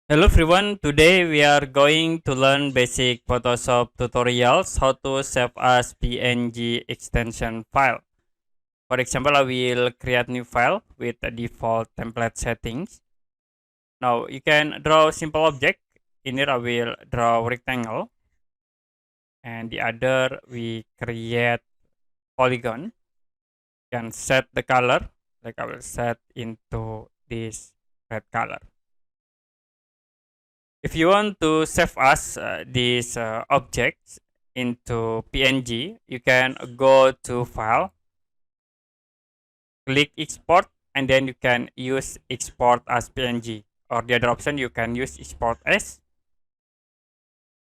Hello everyone, today we are going to learn basic Photoshop tutorials how to save as PNG extension file. For example, I will create new file with the default template settings. Now you can draw simple object. In here I will draw rectangle and the other we create polygon. You can set the color, like I will set into this red color. If you want to save as these objects into PNG, you can go to File, click Export, and then you can use Export as PNG. Or the other option, you can use Export as.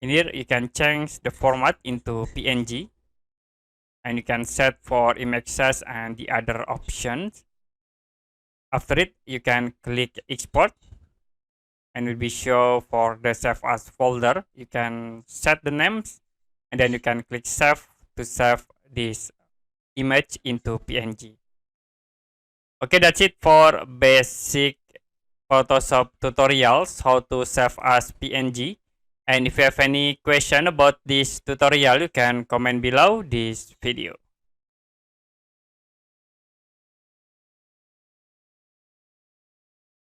In here, you can change the format into PNG, and you can set for image size and the other options. After it, you can click Export, and will be show for the save as folder. You can set the names and then you can click save to save this image into PNG. Okay, that's it for basic Photoshop tutorials how to save as PNG. And if you have any question about this tutorial, you can comment below this video.